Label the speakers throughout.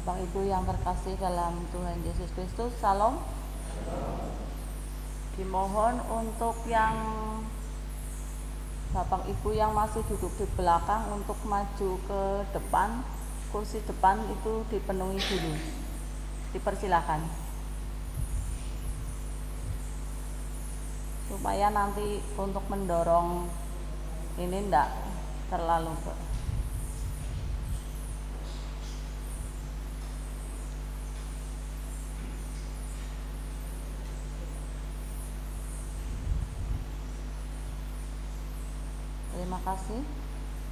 Speaker 1: Bapak Ibu yang terkasih dalam Tuhan Yesus Kristus, Salam. Dimohon untuk yang Bapak Ibu yang masih duduk di belakang untuk maju ke depan, kursi depan itu dipenuhi dulu. Dipersilakan. Supaya nanti untuk mendorong ini enggak terlalu Terima kasih.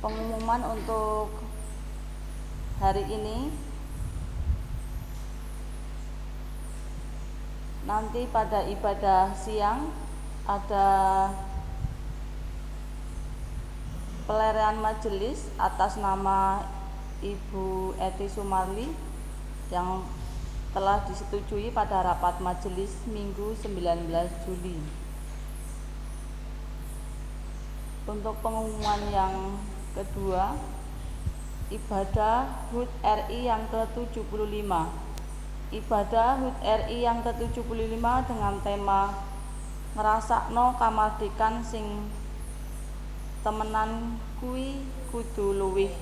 Speaker 1: Pengumuman untuk hari ini, nanti pada ibadah siang ada pelerian majelis atas nama Ibu Eti Sumarli yang telah disetujui pada rapat majelis Minggu 19 Juli. Untuk pengumuman yang kedua, ibadah HUT RI yang ke-75. Ibadah HUT RI yang ke-75 dengan tema ngrasakno kamardikan sing temenan kuwi kudu luwih.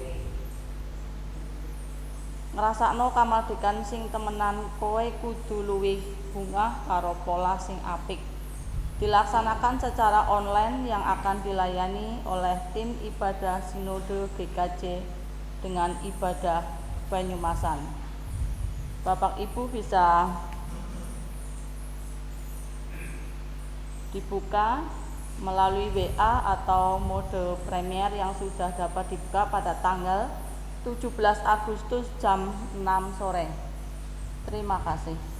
Speaker 1: Ngrasakno kamardikan sing temenan kowe kudu luwih bungah karo pola sing apik. Dilaksanakan secara online yang akan dilayani oleh tim ibadah Sinode GKJ dengan ibadah Banyumasan. Bapak Ibu bisa dibuka melalui WA atau mode Premier yang sudah dapat dibuka pada tanggal 17 Agustus jam 6 sore. Terima kasih.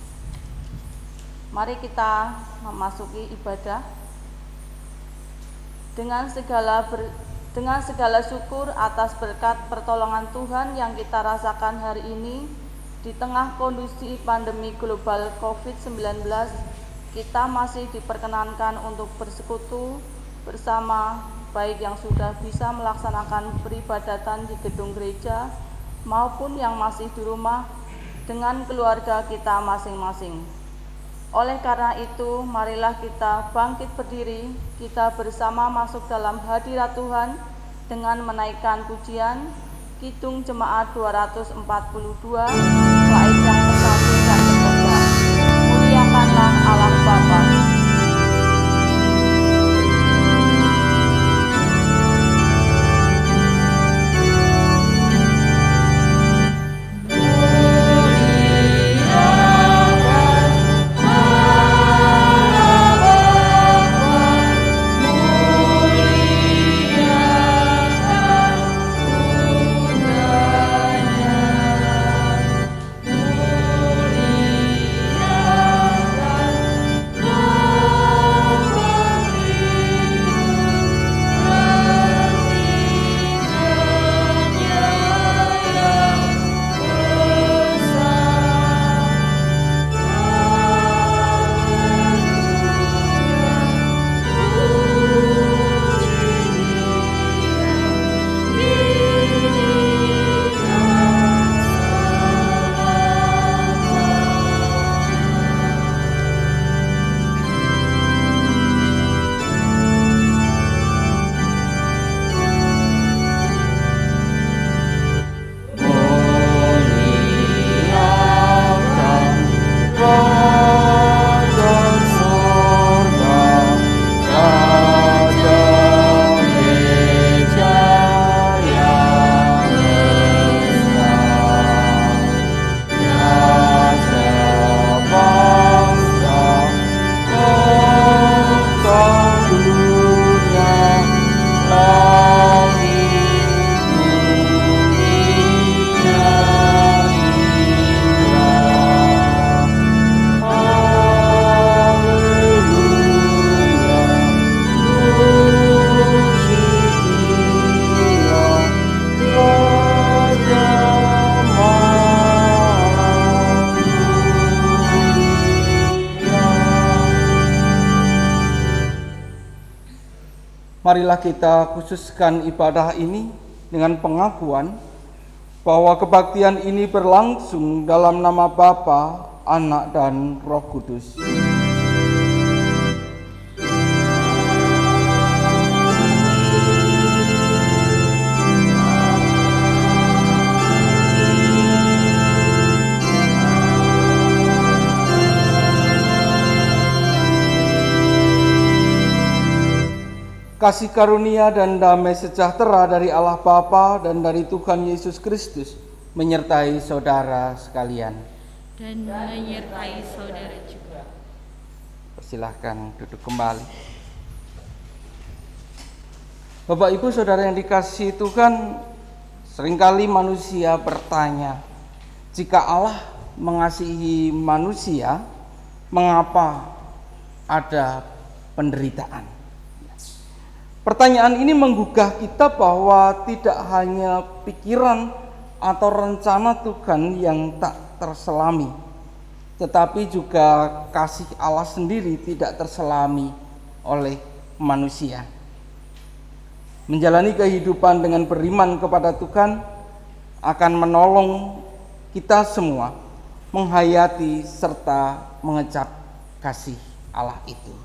Speaker 1: Mari kita memasuki ibadah dengan segala syukur atas berkat pertolongan Tuhan yang kita rasakan hari ini di tengah kondisi pandemi global COVID-19. Kita masih diperkenankan untuk bersekutu bersama, baik yang sudah bisa melaksanakan peribadatan di gedung gereja maupun yang masih di rumah dengan keluarga kita masing-masing. Oleh karena itu, marilah kita bangkit berdiri, kita bersama masuk dalam hadirat Tuhan dengan menaikkan pujian Kidung Jemaat 242, bait yang ke-1 dan ke-3. Muliakanlah Allah Bapa.
Speaker 2: Marilah kita khususkan ibadah ini dengan pengakuan bahwa kebaktian ini berlangsung dalam nama Bapa, Anak, dan Roh Kudus. Kasih karunia dan damai sejahtera dari Allah Bapa dan dari Tuhan Yesus Kristus menyertai saudara sekalian.
Speaker 3: Dan menyertai saudara juga.
Speaker 2: Persilahkan duduk kembali. Bapak Ibu Saudara yang dikasihi Tuhan, seringkali manusia bertanya, jika Allah mengasihi manusia, mengapa ada penderitaan? Pertanyaan ini menggugah kita bahwa tidak hanya pikiran atau rencana Tuhan yang tak terselami, tetapi juga kasih Allah sendiri tidak terselami oleh manusia. Menjalani kehidupan dengan beriman kepada Tuhan akan menolong kita semua menghayati serta mengecap kasih Allah itu.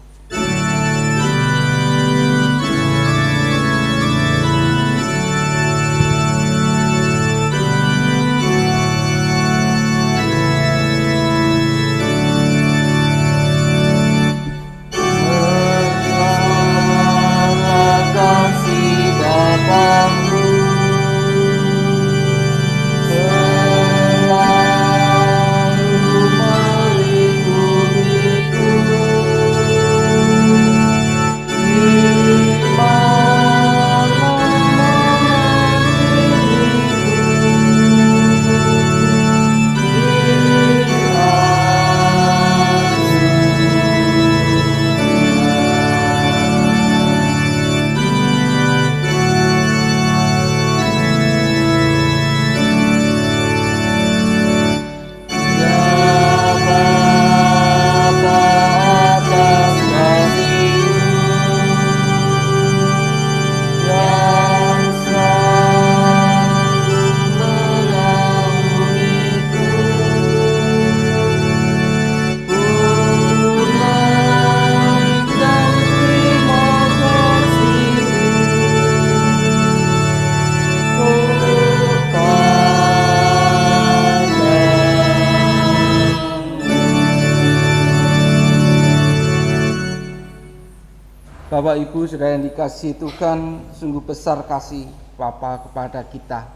Speaker 2: Bapak Ibu Saudara yang dikasihi Tuhan, sungguh besar kasih Bapa kepada kita.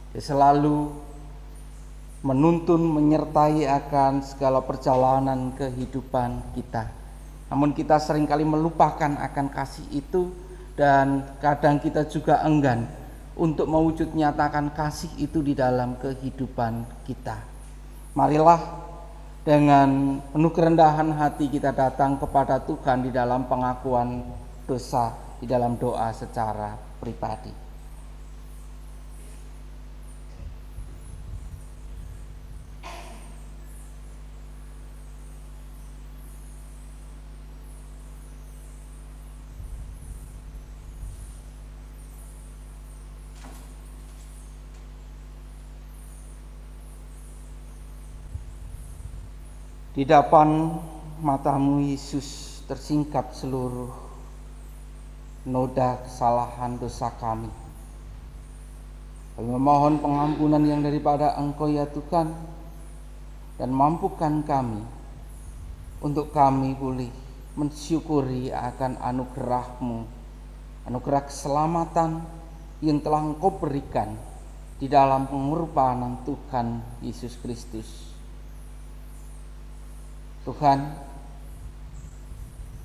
Speaker 2: Dia selalu menuntun, menyertai akan segala perjalanan kehidupan kita. Namun kita seringkali melupakan akan kasih itu, dan kadang kita juga enggan untuk mewujud nyatakan kasih itu di dalam kehidupan kita. Marilah dengan penuh kerendahan hati kita datang kepada Tuhan di dalam pengakuan dosa, di dalam doa secara pribadi. Di depan matamu Yesus tersingkap seluruh noda kesalahan dosa kami. Kami memohon pengampunan yang daripada Engkau ya Tuhan, dan mampukan kami untuk kami boleh mensyukuri akan anugerah-Mu, anugerah keselamatan yang telah Engkau berikan di dalam pengorbanan Tuhan Yesus Kristus. Tuhan,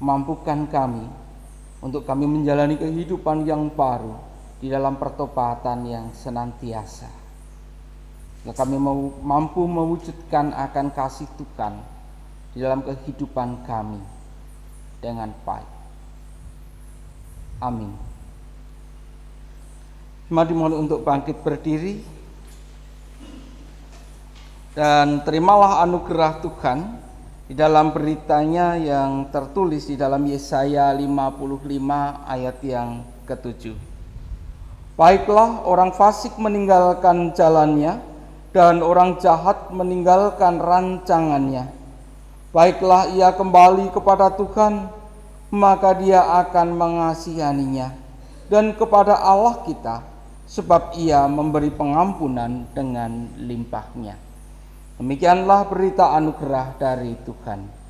Speaker 2: mampukan kami untuk kami menjalani kehidupan yang baru di dalam pertobatan yang senantiasa. Kami mampu mewujudkan akan kasih Tuhan di dalam kehidupan kami dengan baik. Amin. Mari dimohon untuk bangkit berdiri, dan terimalah anugerah Tuhan di dalam beritanya yang tertulis di dalam Yesaya 55 ayat yang ke-7. Baiklah orang fasik meninggalkan jalannya, dan orang jahat meninggalkan rancangannya. Baiklah ia kembali kepada Tuhan, maka dia akan mengasihaninya, dan kepada Allah kita, sebab ia memberi pengampunan dengan limpahnya. Demikianlah berita anugerah dari Tuhan.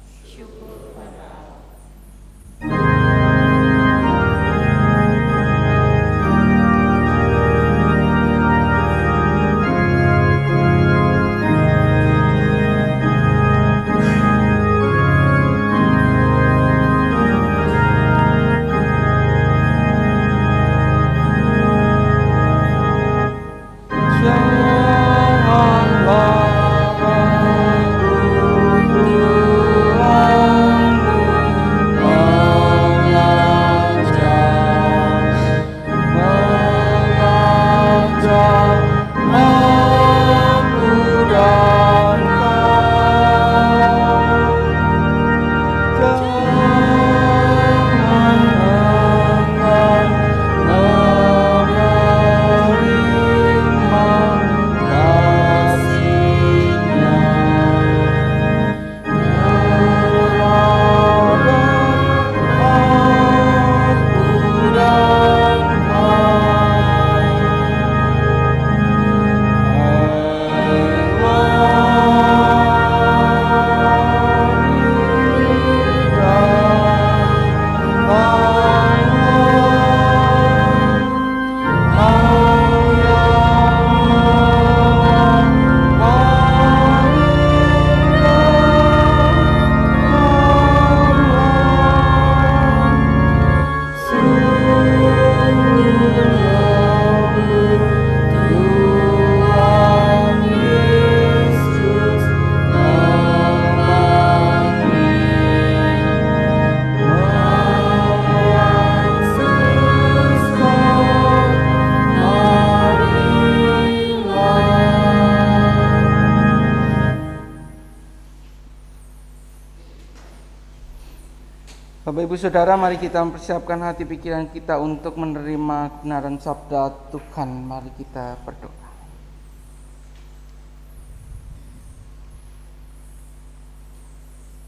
Speaker 2: Bapak Ibu Saudara, mari kita mempersiapkan hati pikiran kita untuk menerima kebenaran sabda Tuhan. Mari kita berdoa.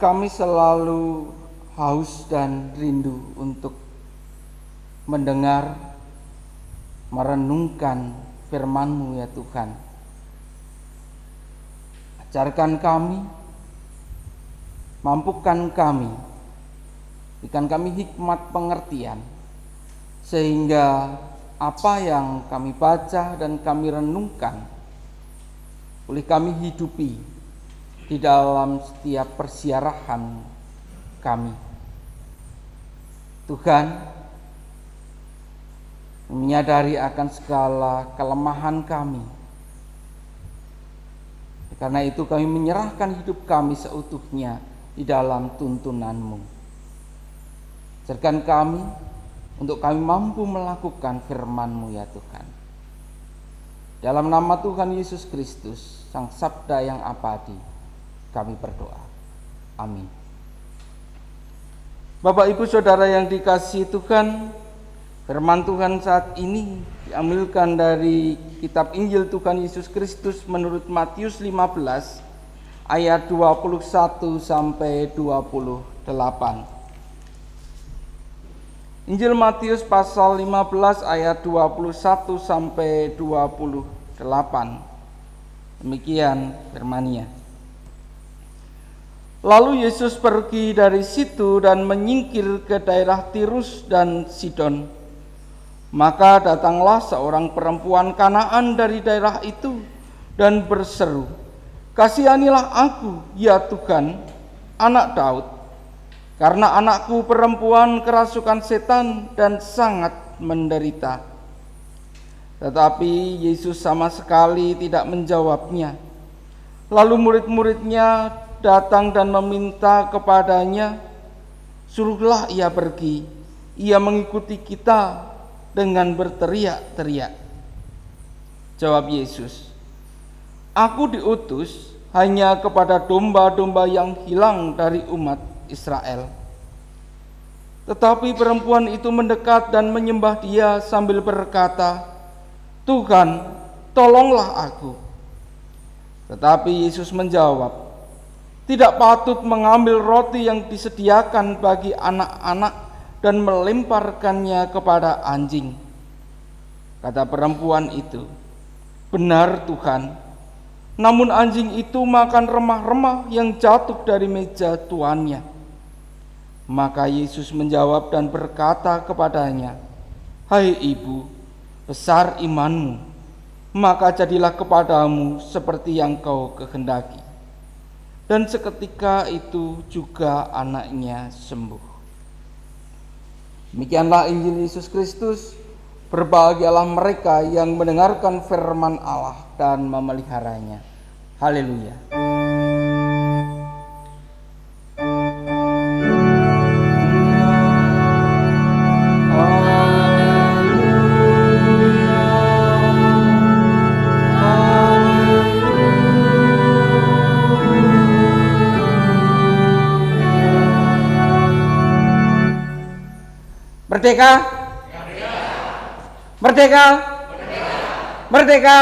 Speaker 2: Kami selalu haus dan rindu untuk mendengar, merenungkan firman-Mu ya Tuhan. Ajarkan kami, mampukan kami, berikan kami hikmat pengertian, sehingga apa yang kami baca dan kami renungkan boleh kami hidupi di dalam setiap persiarahan kami. Tuhan, menyadari akan segala kelemahan kami. Karena itu kami menyerahkan hidup kami seutuhnya di dalam tuntunan-Mu. Ajarkan kami untuk kami mampu melakukan firman-Mu ya Tuhan. Dalam nama Tuhan Yesus Kristus, Sang Sabda yang abadi, kami berdoa. Amin. Bapak Ibu Saudara yang dikasihi Tuhan, firman Tuhan saat ini diambilkan dari kitab Injil Tuhan Yesus Kristus menurut Matius 15 ayat 21 sampai 28. Injil Matius pasal 15 ayat 21 sampai 28. Demikian firman-Nya. Lalu Yesus pergi dari situ dan menyingkir ke daerah Tirus dan Sidon. Maka datanglah seorang perempuan Kanaan dari daerah itu dan berseru, "Kasihanilah aku, ya Tuhan, anak Daud, karena anakku perempuan kerasukan setan dan sangat menderita." Tetapi Yesus sama sekali tidak menjawabnya. Lalu murid-muridnya datang dan meminta kepadanya, "Suruhlah ia pergi, ia mengikuti kita," dengan berteriak-teriak. Jawab Yesus, "Aku diutus hanya kepada domba-domba yang hilang dari umat Israel." Tetapi perempuan itu mendekat dan menyembah Dia sambil berkata, "Tuhan, tolonglah aku." Tetapi Yesus menjawab, "Tidak patut mengambil roti yang disediakan bagi anak-anak dan melemparkannya kepada anjing." Kata perempuan itu, "Benar Tuhan, namun anjing itu makan remah-remah yang jatuh dari meja tuannya." Maka Yesus menjawab dan berkata kepadanya, "Hai ibu, besar imanmu, maka jadilah kepadamu seperti yang kau kehendaki." Dan seketika itu juga anaknya sembuh. Demikianlah Injil Yesus Kristus. Berbahagialah mereka yang mendengarkan firman Allah dan memeliharanya. Haleluya. Merdeka! Merdeka! Merdeka!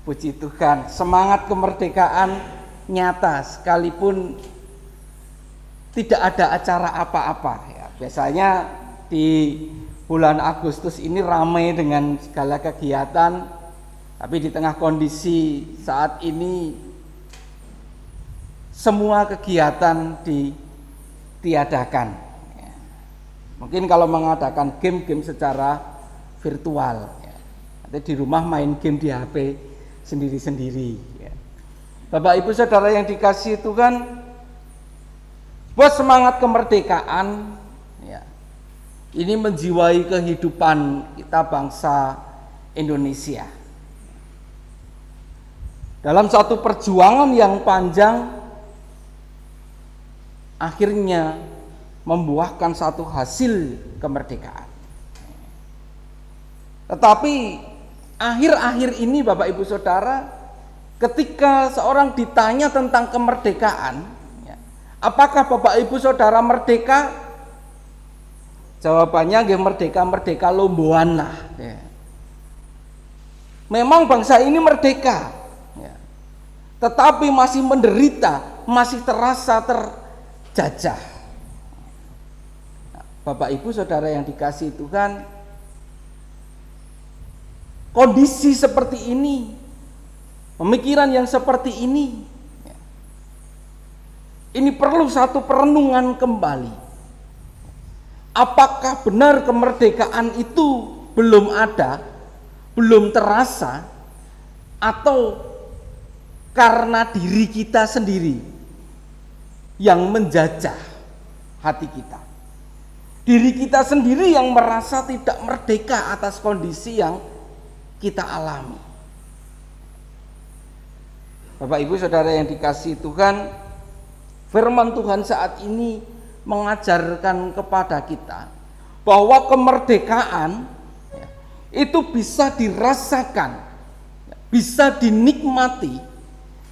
Speaker 2: Puji Tuhan, semangat kemerdekaan nyata sekalipun tidak ada acara apa-apa ya. Biasanya di bulan Agustus ini ramai dengan segala kegiatan, tapi di tengah kondisi saat ini semua kegiatan ditiadakan. Mungkin kalau mengadakan game-game secara virtual ya. Nanti di rumah main game di HP sendiri-sendiri ya. Bapak Ibu Saudara yang dikasihi Tuhan, buat semangat kemerdekaan ya, ini menjiwai kehidupan kita bangsa Indonesia. Dalam satu perjuangan yang panjang, akhirnya membuahkan satu hasil kemerdekaan. Tetapi akhir-akhir ini Bapak Ibu Saudara, ketika seorang ditanya tentang kemerdekaan, ya, apakah Bapak Ibu Saudara merdeka? Jawabannya nggih merdeka lomboan lah. Ya. Memang bangsa ini merdeka, ya, tetapi masih menderita, masih terasa terjajah. Bapak Ibu Saudara yang dikasihi Tuhan, kondisi seperti ini, pemikiran yang seperti ini perlu satu perenungan kembali. Apakah benar kemerdekaan itu belum ada, belum terasa, atau karena diri kita sendiri yang menjajah hati kita? Diri kita sendiri yang merasa tidak merdeka atas kondisi yang kita alami. Bapak Ibu Saudara yang dikasihi Tuhan, firman Tuhan saat ini mengajarkan kepada kita bahwa kemerdekaan itu bisa dirasakan, bisa dinikmati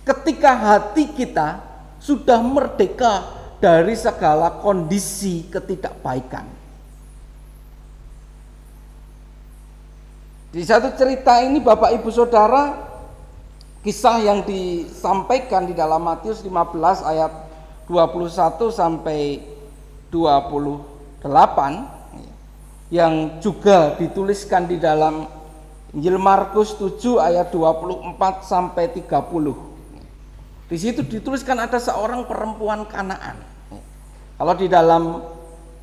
Speaker 2: ketika hati kita sudah merdeka dari segala kondisi ketidakbaikan. Di satu cerita ini Bapak Ibu Saudara, kisah yang disampaikan di dalam Matius 15 ayat 21 sampai 28 yang juga dituliskan di dalam Injil Markus 7 ayat 24 sampai 30. Di situ dituliskan ada seorang perempuan Kanaan. Kalau di dalam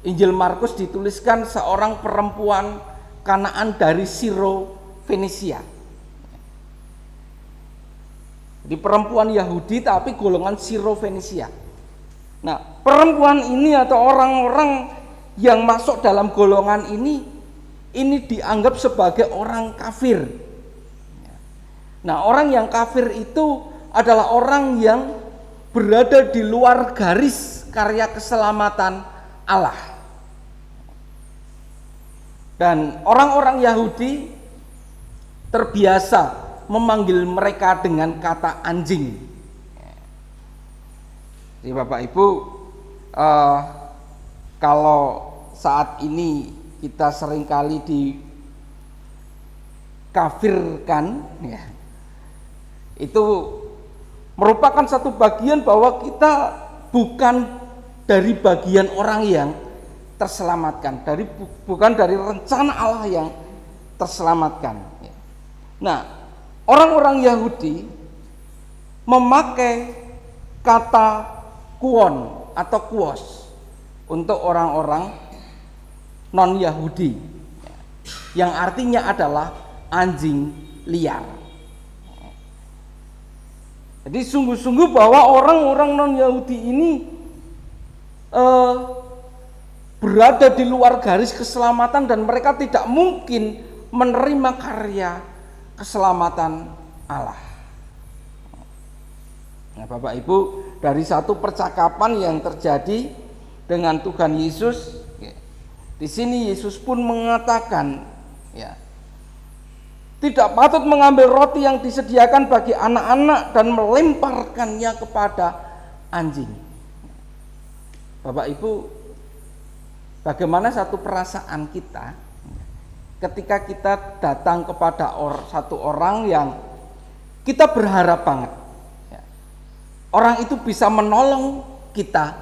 Speaker 2: Injil Markus dituliskan seorang perempuan Kanaan dari Siro Fenisia. Di perempuan Yahudi tapi golongan Siro Fenisia. Nah, perempuan ini atau orang-orang yang masuk dalam golongan ini dianggap sebagai orang kafir. Nah, orang yang kafir itu adalah orang yang berada di luar garis karya keselamatan Allah. Dan orang-orang Yahudi terbiasa memanggil mereka dengan kata anjing. Jadi Bapak Ibu, kalau saat ini kita seringkali kafirkan, ya, itu merupakan satu bagian bahwa kita bukan dari bagian orang yang terselamatkan, bukan dari rencana Allah yang terselamatkan. Nah, orang-orang Yahudi memakai kata kuon atau kuos untuk orang-orang non-Yahudi, yang artinya adalah anjing liar. Jadi sungguh-sungguh bahwa orang-orang non-Yahudi ini berada di luar garis keselamatan dan mereka tidak mungkin menerima karya keselamatan Allah. Nah, Bapak Ibu, dari satu percakapan yang terjadi dengan Tuhan Yesus, ya, di sini Yesus pun mengatakan, ya, tidak patut mengambil roti yang disediakan bagi anak-anak dan melemparkannya kepada anjing. Bapak Ibu, bagaimana satu perasaan kita ketika kita datang kepada satu orang yang kita berharap banget, ya, orang itu bisa menolong kita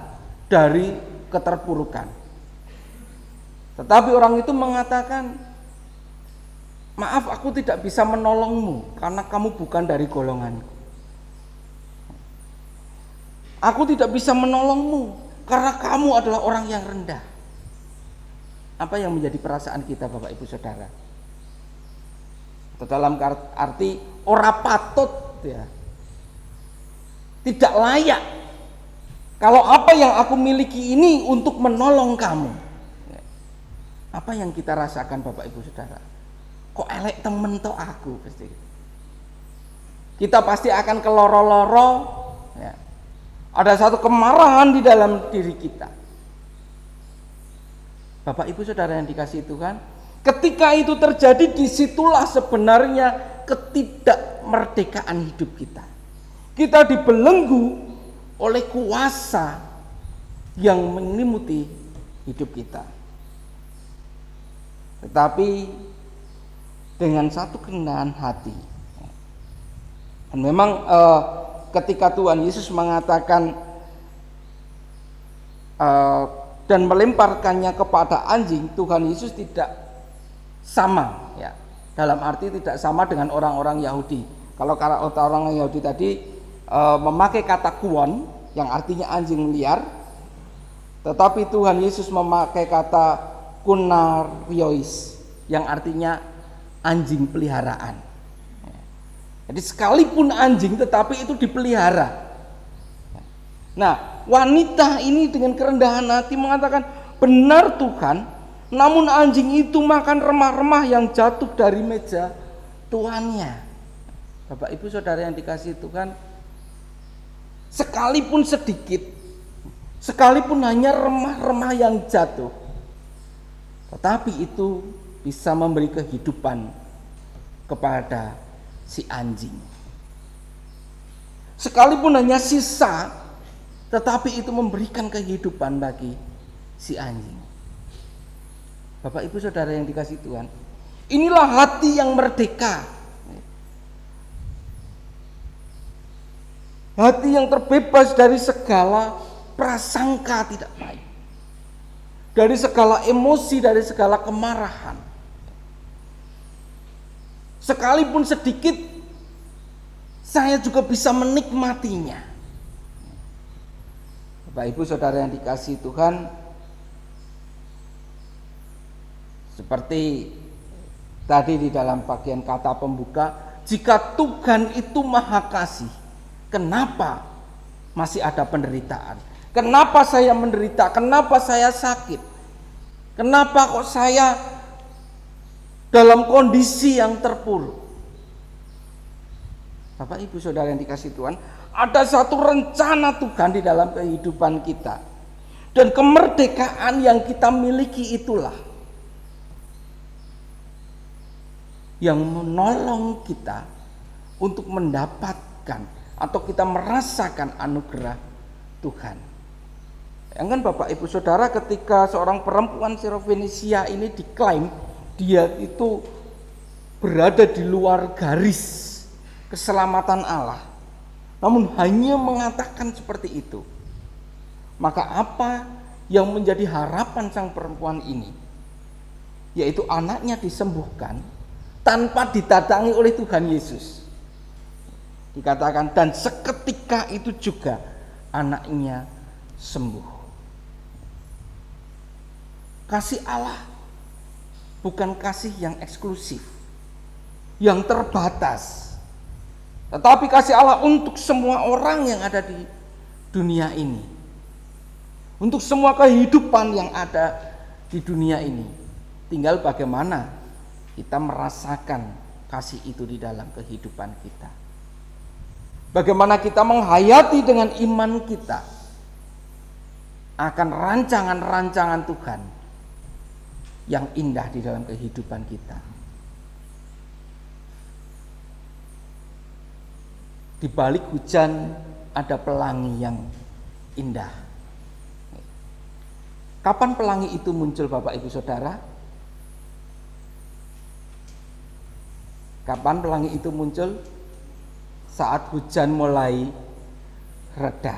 Speaker 2: dari keterpurukan, tetapi orang itu mengatakan, maaf, aku tidak bisa menolongmu karena kamu bukan dari golonganku. Aku tidak bisa menolongmu karena kamu adalah orang yang rendah. Apa yang menjadi perasaan kita, Bapak Ibu Saudara? Atau dalam arti ora patut, ya, tidak layak. Kalau apa yang aku miliki ini untuk menolong kamu, ya, apa yang kita rasakan, Bapak Ibu Saudara? Kok elek temen to aku, pasti. Kita pasti akan keloro-loro, ya. Ada satu kemarahan di dalam diri kita. Bapak Ibu Saudara yang dikasihi Tuhan, ketika itu terjadi, disitulah sebenarnya ketidakmerdekaan hidup kita. Kita dibelenggu oleh kuasa yang menyelimuti hidup kita. Tetapi dengan satu kerendahan hati. Dan memang ketika Tuhan Yesus mengatakan dan melemparkannya kepada anjing, Tuhan Yesus tidak sama, ya, dalam arti tidak sama dengan orang-orang Yahudi. Kalau orang Yahudi tadi memakai kata kuon yang artinya anjing liar, tetapi Tuhan Yesus memakai kata kunariois yang artinya anjing peliharaan. Jadi sekalipun anjing tetapi itu dipelihara. Nah, wanita ini dengan kerendahan hati mengatakan, benar Tuhan, namun anjing itu makan remah-remah yang jatuh dari meja tuannya. Bapak Ibu Saudara yang dikasihi Tuhan, sekalipun sedikit, sekalipun hanya remah-remah yang jatuh, tetapi itu bisa memberi kehidupan kepada si anjing. Sekalipun hanya sisa, tetapi itu memberikan kehidupan bagi si anjing. Bapak Ibu Saudara yang dikasihi Tuhan, inilah hati yang merdeka, hati yang terbebas dari segala prasangka tidak baik, dari segala emosi, dari segala kemarahan. Sekalipun sedikit, saya juga bisa menikmatinya. Bapak Ibu Saudara yang dikasihi Tuhan, seperti tadi di dalam bagian kata pembuka, jika Tuhan itu maha kasih, kenapa masih ada penderitaan? Kenapa saya menderita? Kenapa saya sakit? Kenapa kok saya dalam kondisi yang terpuruk? Bapak Ibu Saudara yang dikasihi Tuhan, ada satu rencana Tuhan di dalam kehidupan kita, dan kemerdekaan yang kita miliki itulah yang menolong kita untuk mendapatkan atau kita merasakan anugerah Tuhan. Yang kan Bapak Ibu Saudara, ketika seorang perempuan Sirofenisia ini diklaim dia itu berada di luar garis keselamatan Allah, namun hanya mengatakan seperti itu, maka apa yang menjadi harapan sang perempuan ini, yaitu anaknya disembuhkan tanpa didatangi oleh Tuhan Yesus. Dikatakan, dan seketika itu juga anaknya sembuh. Kasih Allah bukan kasih yang eksklusif, yang terbatas, tetapi kasih Allah untuk semua orang yang ada di dunia ini, untuk semua kehidupan yang ada di dunia ini. Tinggal bagaimana kita merasakan kasih itu di dalam kehidupan kita. Bagaimana kita menghayati dengan iman kita akan rancangan-rancangan Tuhan yang indah di dalam kehidupan kita. Di balik hujan ada pelangi yang indah. Kapan pelangi itu muncul, Bapak Ibu Saudara? Kapan pelangi itu muncul? Saat hujan mulai reda.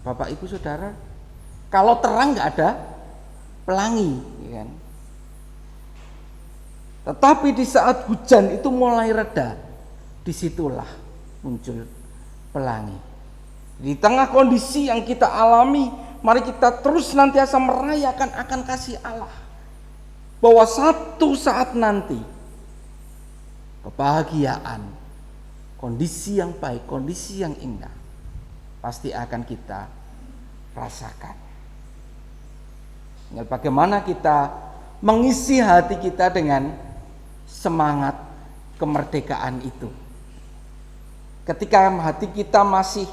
Speaker 2: Bapak Ibu Saudara, kalau terang nggak ada pelangi, ya kan? Tetapi di saat hujan itu mulai reda, disitulah muncul pelangi. Di tengah kondisi yang kita alami, mari kita terus senantiasa merayakan akan kasih Allah, bahwa satu saat nanti kebahagiaan, kondisi yang baik, kondisi yang indah pasti akan kita rasakan. Bagaimana kita mengisi hati kita dengan semangat kemerdekaan itu. Ketika hati kita masih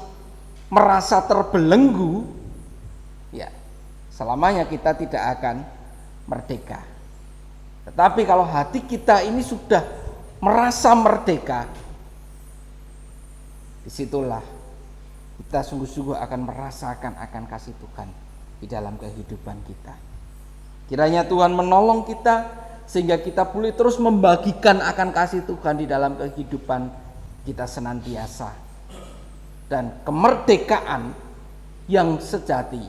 Speaker 2: merasa terbelenggu, ya selamanya kita tidak akan merdeka. Tetapi kalau hati kita ini sudah merasa merdeka, disitulah kita sungguh-sungguh akan merasakan akan kasih Tuhan di dalam kehidupan kita. Kiranya Tuhan menolong kita sehingga kita boleh terus membagikan akan kasih Tuhan di dalam kehidupan kita senantiasa, dan kemerdekaan yang sejati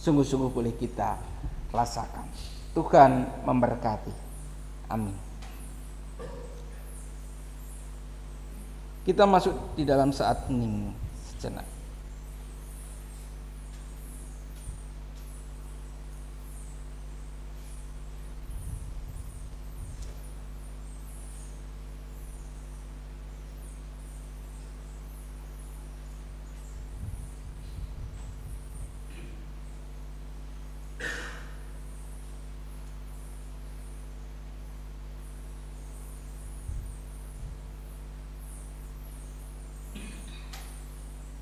Speaker 2: sungguh-sungguh boleh kita rasakan. Tuhan memberkati. Amin. Kita masuk di dalam saat hening sejenak.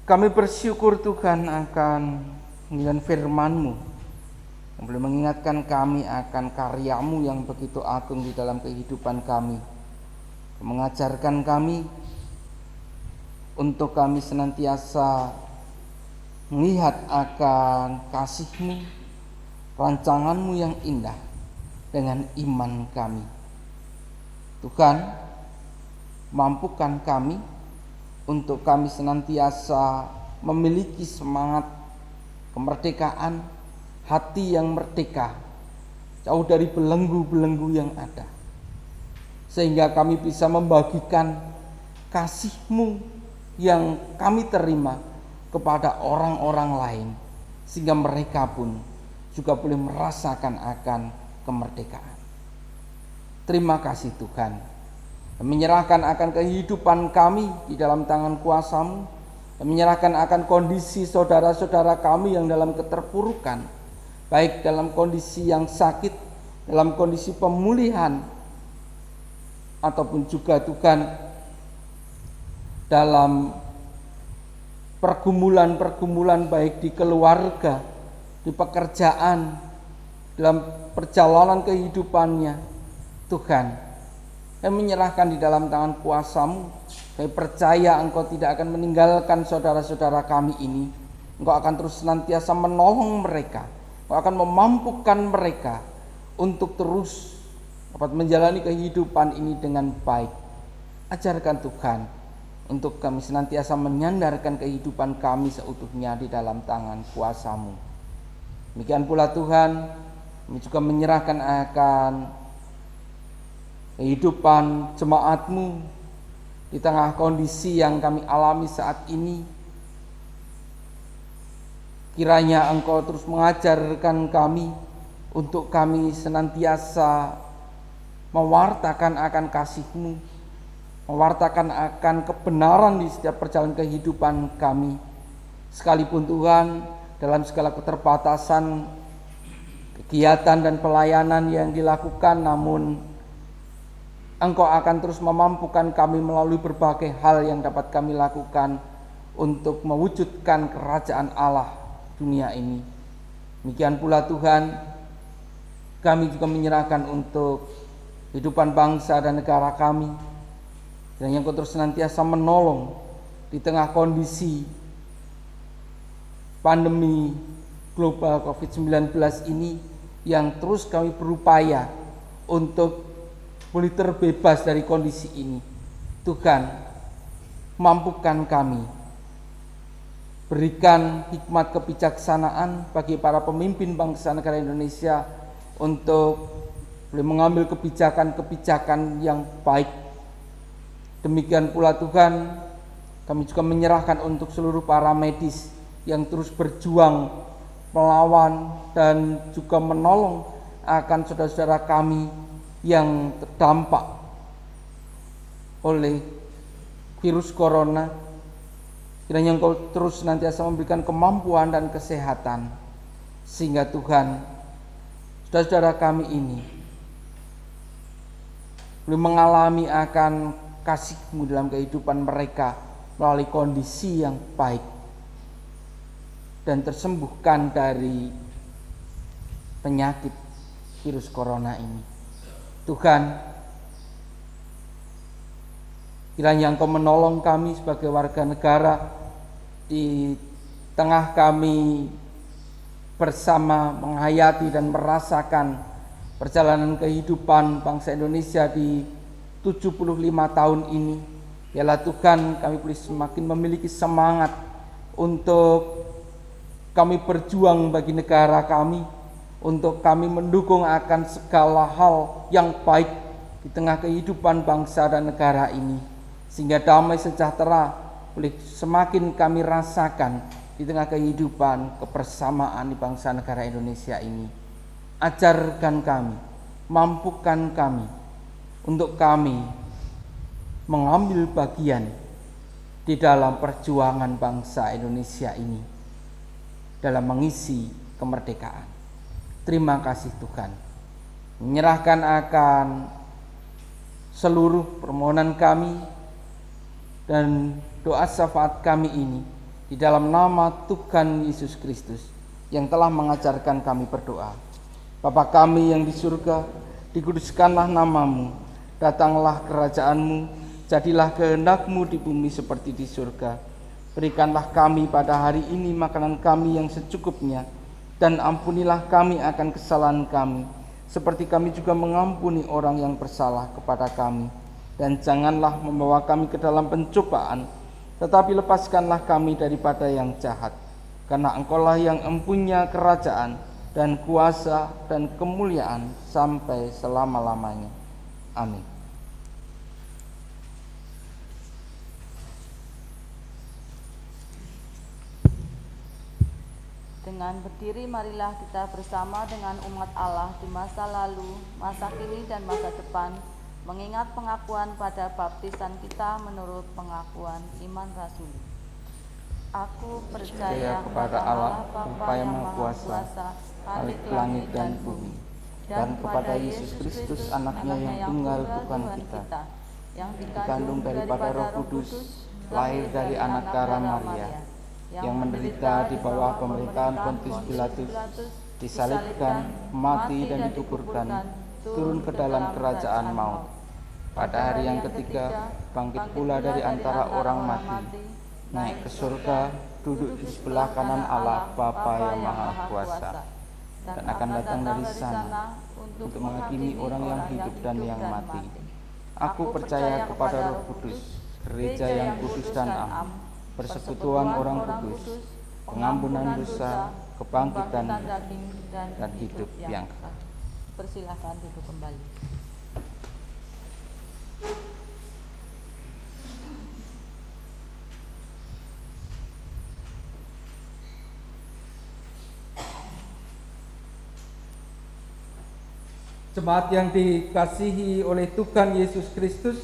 Speaker 2: Kami bersyukur Tuhan akan dengan firman-Mu yang boleh mengingatkan kami akan karya-Mu yang begitu agung di dalam kehidupan kami, mengajarkan kami untuk kami senantiasa melihat akan kasih-Mu, rancangan-Mu yang indah dengan iman kami. Tuhan, mampukan kami untuk kami senantiasa memiliki semangat kemerdekaan, hati yang merdeka, jauh dari belenggu-belenggu yang ada, sehingga kami bisa membagikan kasih-Mu yang kami terima kepada orang-orang lain, sehingga mereka pun juga boleh merasakan akan kemerdekaan. Terima kasih Tuhan, menyerahkan akan kehidupan kami di dalam tangan kuasa-Mu, menyerahkan akan kondisi saudara-saudara kami yang dalam keterpurukan, baik dalam kondisi yang sakit, dalam kondisi pemulihan, ataupun juga Tuhan dalam pergumulan-pergumulan baik di keluarga, di pekerjaan, dalam perjalanan kehidupannya. Tuhan, kami menyerahkan di dalam tangan kuasa-Mu. Kami percaya Engkau tidak akan meninggalkan saudara-saudara kami ini. Engkau akan terus senantiasa menolong mereka. Engkau akan memampukan mereka untuk terus dapat menjalani kehidupan ini dengan baik. Ajarkan Tuhan untuk kami senantiasa menyandarkan kehidupan kami seutuhnya di dalam tangan kuasa-Mu. Demikian pula Tuhan, kami juga menyerahkan akan kehidupan jemaat-Mu di tengah kondisi yang kami alami saat ini. Kiranya Engkau terus mengajarkan kami untuk kami senantiasa mewartakan akan kasih-Mu, mewartakan akan kebenaran di setiap perjalanan kehidupan kami. Sekalipun Tuhan, dalam segala keterbatasan kegiatan dan pelayanan yang dilakukan, namun Engkau akan terus memampukan kami melalui berbagai hal yang dapat kami lakukan untuk mewujudkan kerajaan Allah dunia ini. Demikian pula Tuhan, kami juga menyerahkan untuk kehidupan bangsa dan negara kami, dan yang Kau terus senantiasa menolong di tengah kondisi pandemi global COVID-19 ini, yang terus kami berupaya untuk boleh terbebas dari kondisi ini. Tuhan, mampukan kami, berikan hikmat kebijaksanaan bagi para pemimpin bangsa negara Indonesia untuk boleh mengambil kebijakan-kebijakan yang baik. Demikian pula Tuhan, kami juga menyerahkan untuk seluruh para medis yang terus berjuang melawan dan juga menolong akan saudara-saudara kami yang terdampak oleh virus corona. Kiranya Engkau terus senantiasa memberikan kemampuan dan kesehatan, sehingga Tuhan, saudara-saudara kami ini boleh mengalami akan kasih-Mu dalam kehidupan mereka melalui kondisi yang baik dan tersembuhkan dari penyakit virus corona ini. Tuhan, kiranya Engkau menolong kami sebagai warga negara di tengah kami bersama menghayati dan merasakan perjalanan kehidupan bangsa Indonesia di 75 tahun ini. Yalah Tuhan, kami boleh semakin memiliki semangat untuk kami berjuang bagi negara kami, untuk kami mendukung akan segala hal yang baik di tengah kehidupan bangsa dan negara ini, sehingga damai sejahtera boleh semakin kami rasakan di tengah kehidupan kebersamaan di bangsa negara Indonesia ini. Ajarkan kami, mampukan kami untuk kami mengambil bagian di dalam perjuangan bangsa Indonesia ini dalam mengisi kemerdekaan. Terima kasih Tuhan. Menyerahkan akan seluruh permohonan kami dan doa syafaat kami ini di dalam nama Tuhan Yesus Kristus yang telah mengajarkan kami berdoa. Bapa kami yang di surga, dikuduskanlah nama-Mu, datanglah kerajaan-Mu, jadilah kehendak-Mu di bumi seperti di surga. Berikanlah kami pada hari ini makanan kami yang secukupnya, dan ampunilah kami akan kesalahan kami, seperti kami juga mengampuni orang yang bersalah kepada kami. Dan janganlah membawa kami ke dalam pencobaan, tetapi lepaskanlah kami daripada yang jahat. Karena Engkau-lah yang empunya kerajaan dan kuasa dan kemuliaan sampai selama-lamanya. Amin.
Speaker 1: Dengan berdiri, marilah kita bersama dengan umat Allah di masa lalu, masa kini, dan masa depan, mengingat pengakuan pada baptisan kita menurut pengakuan iman rasuli. Aku percaya kepada Allah Bapa yang Maha Kuasa, Khalik langit dan bumi, dan kepada Yesus Kristus anaknya yang tunggal Tuhan kita, yang dikandung daripada Roh Kudus, lahir dari anak darah Maria, yang menderita di bawah pemerintahan Pontius Pilatus, disalibkan, mati dan dikuburkan, turun ke dalam kerajaan maut. Pada hari yang ketiga, bangkit pula dari antara orang mati, naik ke surga, duduk di sebelah kanan Allah Bapa yang Maha Kuasa.
Speaker 2: dan akan datang dari sana untuk menghakimi orang yang hidup dan yang mati. Aku percaya kepada Roh Kudus, gereja yang kudus dan am, persekutuan orang kudus, pengampunan dosa, kebangkitan dan hidup yang kekal.
Speaker 1: Persilakan duduk kembali.
Speaker 2: Jemaat yang dikasihi oleh Tuhan Yesus Kristus,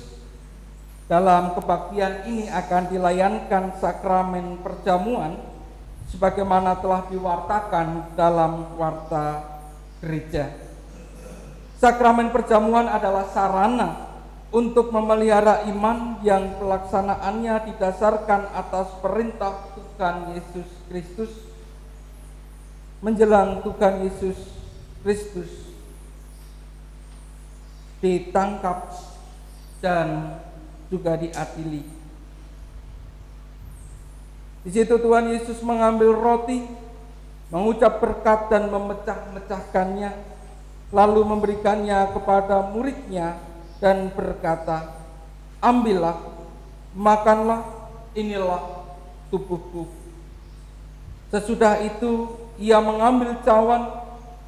Speaker 2: dalam kebaktian ini akan dilayankan sakramen perjamuan sebagaimana telah diwartakan dalam warta gereja. Sakramen perjamuan adalah sarana untuk memelihara iman yang pelaksanaannya didasarkan atas perintah Tuhan Yesus Kristus menjelang Tuhan Yesus Kristus ditangkap dan juga diadili. Di situ Tuhan Yesus mengambil roti, mengucap berkat dan memecah-mecahkannya, lalu memberikannya kepada muridnya dan berkata, "Ambillah, makanlah, inilah tubuhku." Sesudah itu ia mengambil cawan,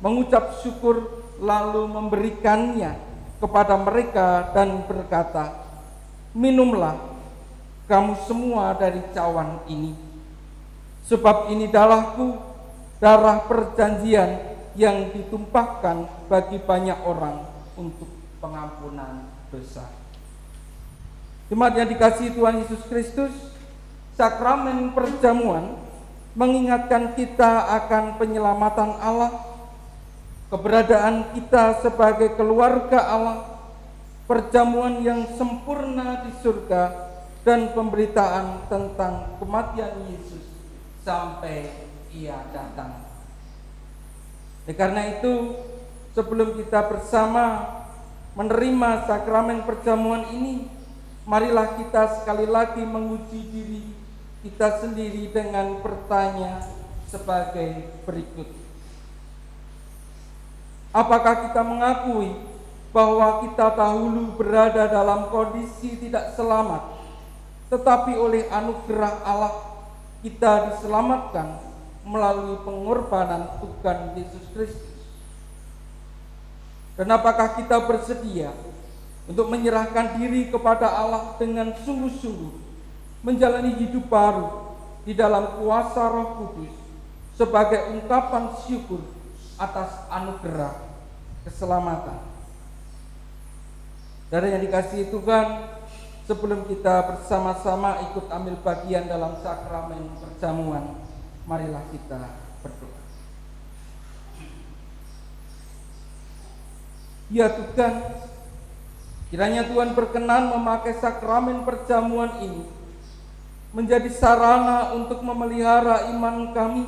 Speaker 2: mengucap syukur, lalu memberikannya kepada mereka dan berkata, "Minumlah kamu semua dari cawan ini, sebab ini darahku, darah perjanjian yang ditumpahkan bagi banyak orang untuk pengampunan dosa." Jemaat yang dikasihi Tuhan Yesus Kristus, sakramen perjamuan mengingatkan kita akan penyelamatan Allah, keberadaan kita sebagai keluarga Allah, perjamuan yang sempurna di surga, dan pemberitaan tentang kematian Yesus sampai Ia datang. Karena itu, sebelum kita bersama menerima sakramen perjamuan ini, marilah kita sekali lagi menguji diri kita sendiri dengan bertanya sebagai berikut. Apakah kita mengakui bahwa kita dahulu berada dalam kondisi tidak selamat, tetapi oleh anugerah Allah kita diselamatkan melalui pengorbanan Tuhan Yesus Kristus? Dan apakah kita bersedia untuk menyerahkan diri kepada Allah dengan sungguh-sungguh, menjalani hidup baru di dalam kuasa Roh Kudus sebagai ungkapan syukur atas anugerah keselamatan? Dari yang dikasihi Tuhan, sebelum kita bersama-sama ikut ambil bagian dalam sakramen perjamuan, marilah kita berdoa. Ya Tuhan, kiranya Tuhan berkenan memakai sakramen perjamuan ini menjadi sarana untuk memelihara iman kami,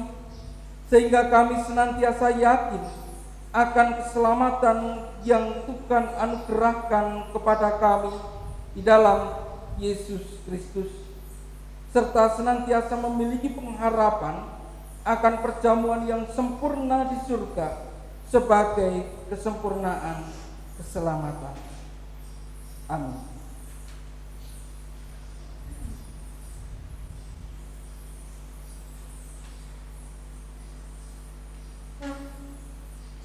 Speaker 2: sehingga kami senantiasa yakin akan keselamatan yang Tuhan anugerahkan kepada kami di dalam Yesus Kristus, serta senantiasa memiliki pengharapan akan perjamuan yang sempurna di surga sebagai kesempurnaan keselamatan. Amin.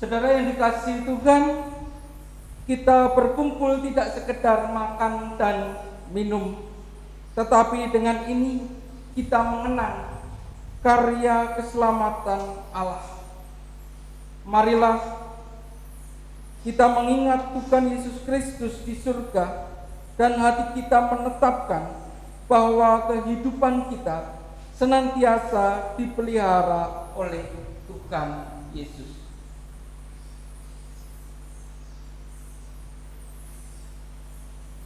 Speaker 2: Saudara yang dikasihi Tuhan, kita berkumpul tidak sekedar makan dan minum, tetapi dengan ini kita mengenang karya keselamatan Allah. Marilah kita mengingat Tuhan Yesus Kristus di surga, dan hati kita menetapkan bahwa kehidupan kita senantiasa dipelihara oleh Tuhan Yesus.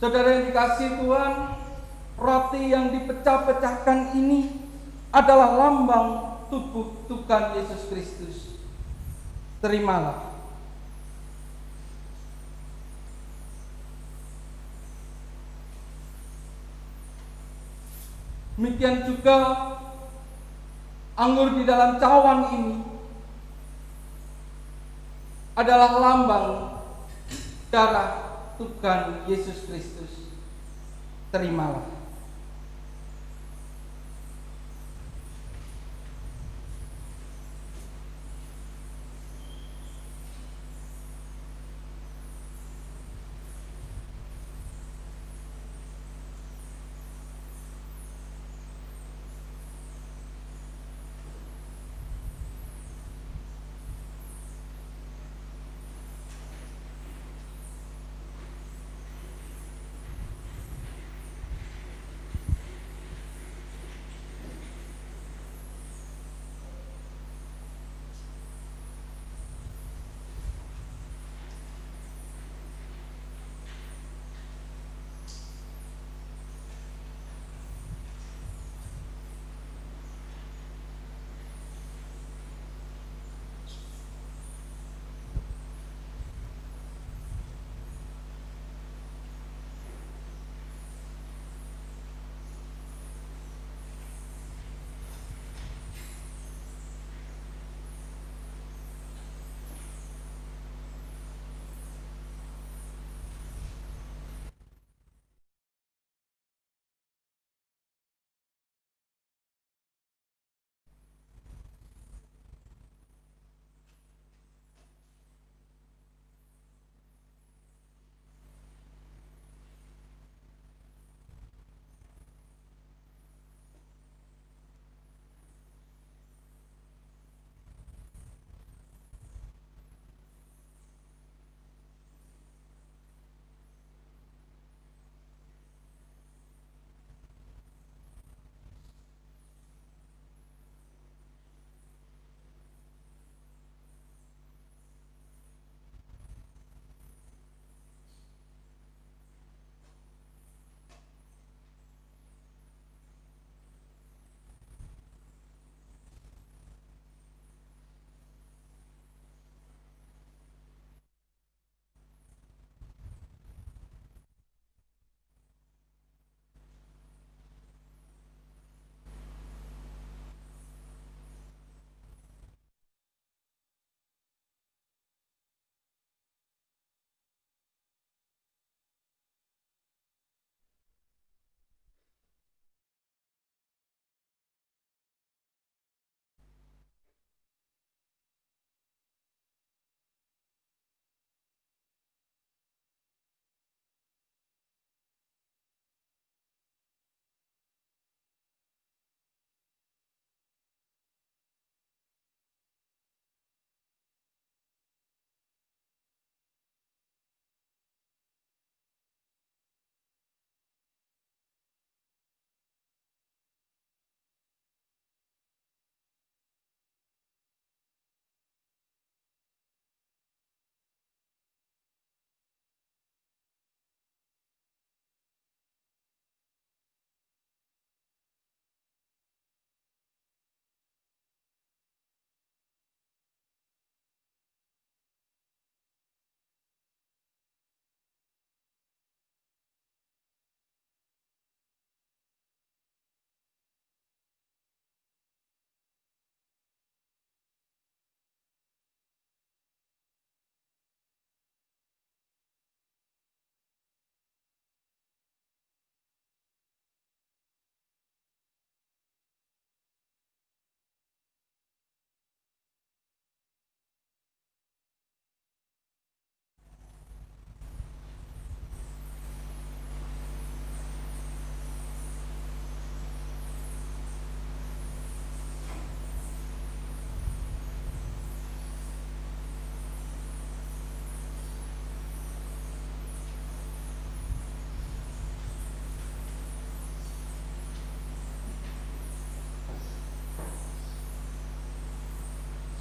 Speaker 2: Saudara yang dikasihi Tuhan, roti yang dipecah-pecahkan ini adalah lambang tubuh Tuhan Yesus Kristus. Terimalah. Demikian juga anggur di dalam cawan ini adalah lambang darah Tuhan Yesus Kristus. Terimalah.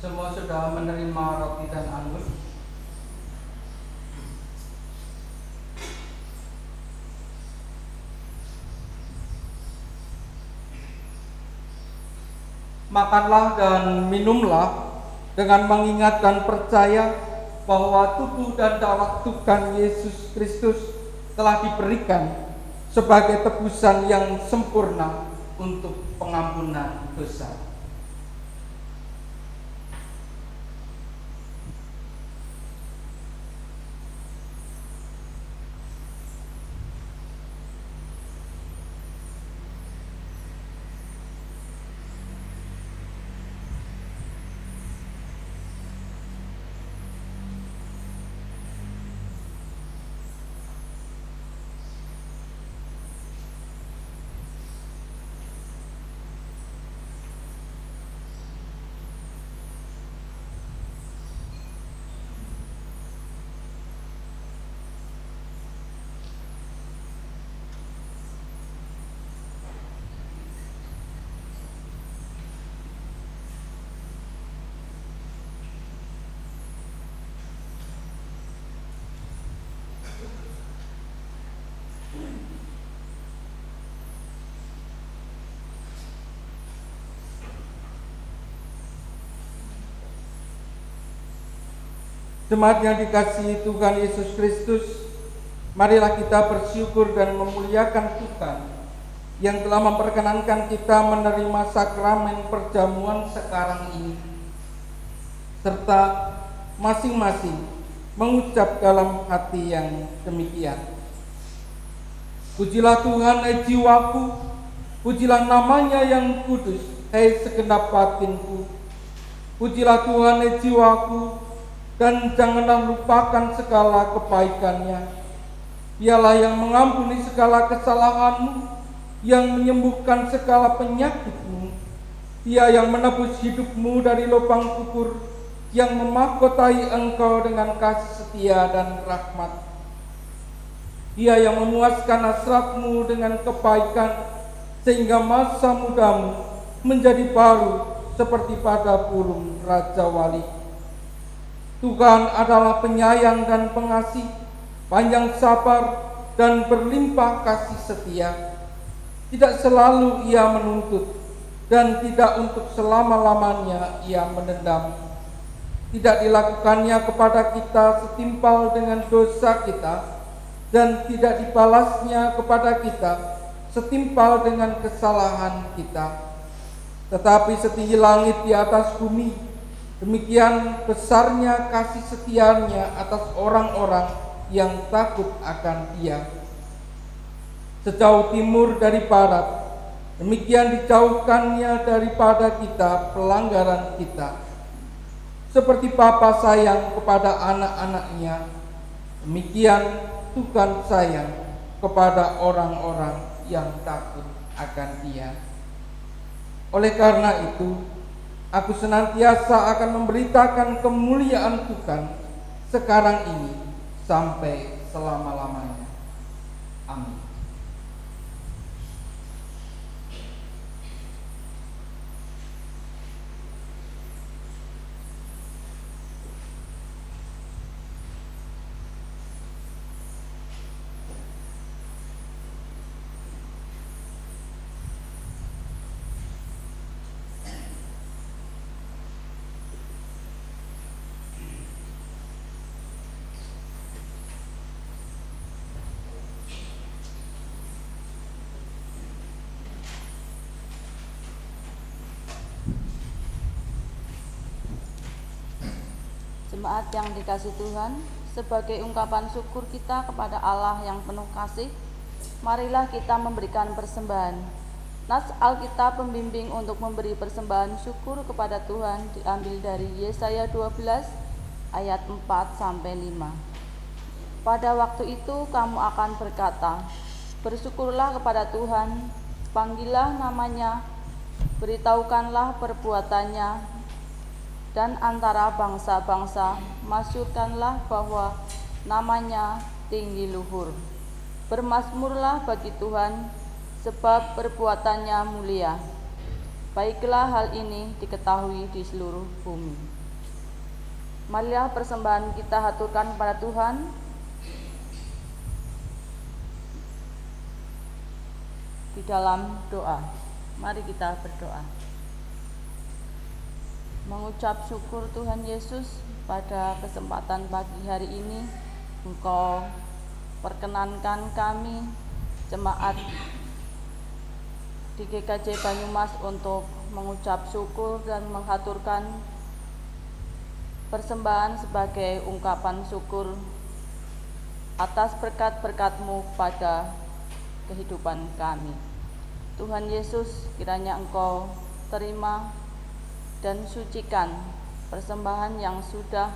Speaker 2: Semua sudah menerima roti dan anggur. Makanlah dan minumlah dengan mengingat dan percaya bahwa tubuh dan darah Tuhan Yesus Kristus telah diberikan sebagai tebusan yang sempurna untuk pengampunan dosa. Jemaat yang dikasihi Tuhan Yesus Kristus, marilah kita bersyukur dan memuliakan Tuhan yang telah memperkenankan kita menerima sakramen perjamuan sekarang ini, serta masing-masing mengucap dalam hati yang demikian. Pujilah Tuhan, hai jiwaku, pujilah namanya yang kudus, hai segenap batinku. Pujilah Tuhan, hai jiwaku, dan janganlah lupakan segala kebaikannya. Dialah yang mengampuni segala kesalahanmu, yang menyembuhkan segala penyakitmu. Dia yang menebus hidupmu dari lubang kubur, yang memahkotai engkau dengan kasih setia dan rahmat. Dia yang memuaskan hasratmu dengan kebaikan, sehingga masa mudamu menjadi baru seperti pada burung Raja Wali. Tuhan adalah penyayang dan pengasih, panjang sabar dan berlimpah kasih setia. Tidak selalu Ia menuntut, dan tidak untuk selama-lamanya Ia mendendam. Tidak dilakukannya kepada kita setimpal dengan dosa kita, dan tidak dibalasnya kepada kita setimpal dengan kesalahan kita. Tetapi setinggi langit di atas bumi, demikian besarnya kasih setianya atas orang-orang yang takut akan Dia. Sejauh timur dari barat, demikian dijauhkannya daripada kita pelanggaran kita. Seperti Bapa sayang kepada anak-anaknya, demikian Tuhan sayang kepada orang-orang yang takut akan Dia. Oleh karena itu, aku senantiasa akan memberitakan kemuliaan Tuhan sekarang ini sampai selama-lamanya. Amin.
Speaker 1: Jemaat yang dikasihi Tuhan, sebagai ungkapan syukur kita kepada Allah yang penuh kasih, marilah kita memberikan persembahan. Nas Alkitab pembimbing untuk memberi persembahan syukur kepada Tuhan diambil dari Yesaya 12 ayat 4-5. Pada waktu itu kamu akan berkata, bersyukurlah kepada Tuhan, panggillah namanya, beritahukanlah perbuatannya, dan antara bangsa-bangsa masyurkanlah bahwa namanya tinggi luhur. Bermazmurlah bagi Tuhan, sebab perbuatannya mulia. Baiklah hal ini diketahui di seluruh bumi. Marilah persembahan kita haturkan kepada Tuhan. Di dalam doa, mari kita berdoa. Mengucap syukur Tuhan Yesus, pada kesempatan pagi hari ini Engkau perkenankan kami jemaat di GKJ Banyumas untuk mengucap syukur dan menghaturkan persembahan sebagai ungkapan syukur atas berkat-berkat-Mu pada kehidupan kami. Tuhan Yesus, kiranya Engkau terima dan sucikan persembahan yang sudah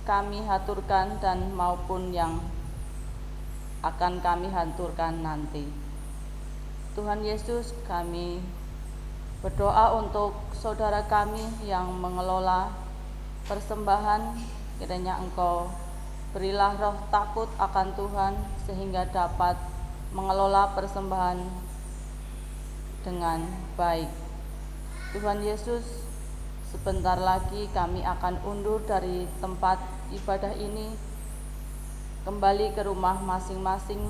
Speaker 1: kami haturkan dan maupun yang akan kami haturkan nanti. Tuhan Yesus, kami berdoa untuk saudara kami yang mengelola persembahan, kiranya Engkau berilah roh takut akan Tuhan sehingga dapat mengelola persembahan dengan baik. Tuhan Yesus, sebentar lagi kami akan undur dari tempat ibadah ini, kembali ke rumah masing-masing.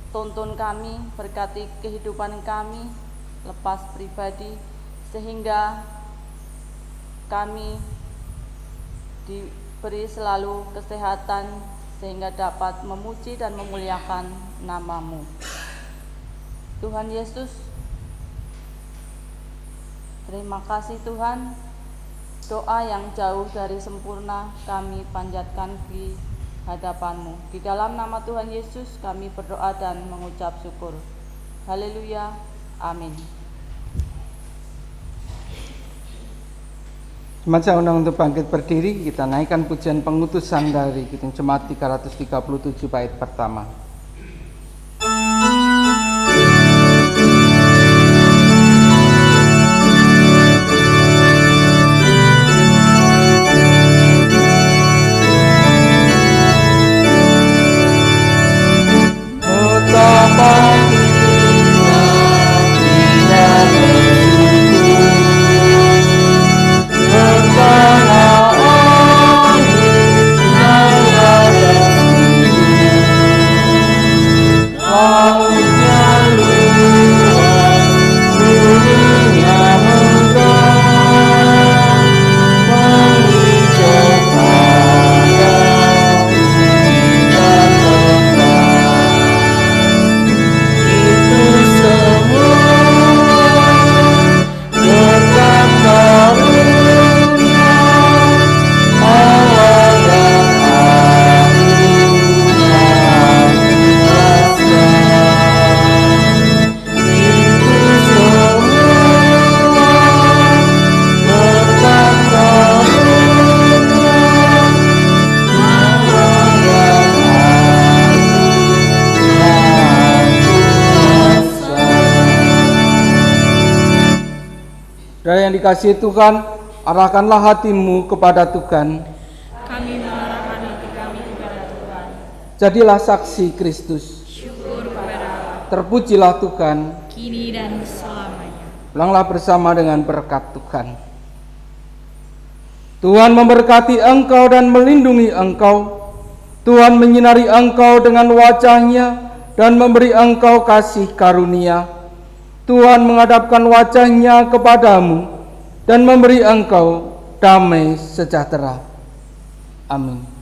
Speaker 1: Tuntun kami, berkati kehidupan kami, lepas pribadi, sehingga kami diberi selalu kesehatan sehingga dapat memuji dan memuliakan nama-Mu. Tuhan Yesus, terima kasih Tuhan. Doa yang jauh dari sempurna kami panjatkan di hadapan-Mu. Di dalam nama Tuhan Yesus kami berdoa dan mengucap syukur. Haleluya. Amin.
Speaker 2: Jemaat saya undang untuk bangkit berdiri, kita naikkan pujian pengutusan dari Kidung Jemaat 337 bait pertama. Saudara yang dikasihi Tuhan, arahkanlah hatimu kepada Tuhan.
Speaker 3: Kami mengarahkan hati kami kepada Tuhan.
Speaker 2: Jadilah saksi Kristus.
Speaker 3: Syukur kepada Allah,
Speaker 2: Terpujilah Tuhan.
Speaker 3: kini dan selamanya.
Speaker 2: Pulanglah bersama dengan berkat Tuhan. Tuhan memberkati engkau dan melindungi engkau. Tuhan menyinari engkau dengan wajah-Nya dan memberi engkau kasih karunia. Tuhan menghadapkan wajah-Nya kepadamu dan memberi engkau damai sejahtera. Amin.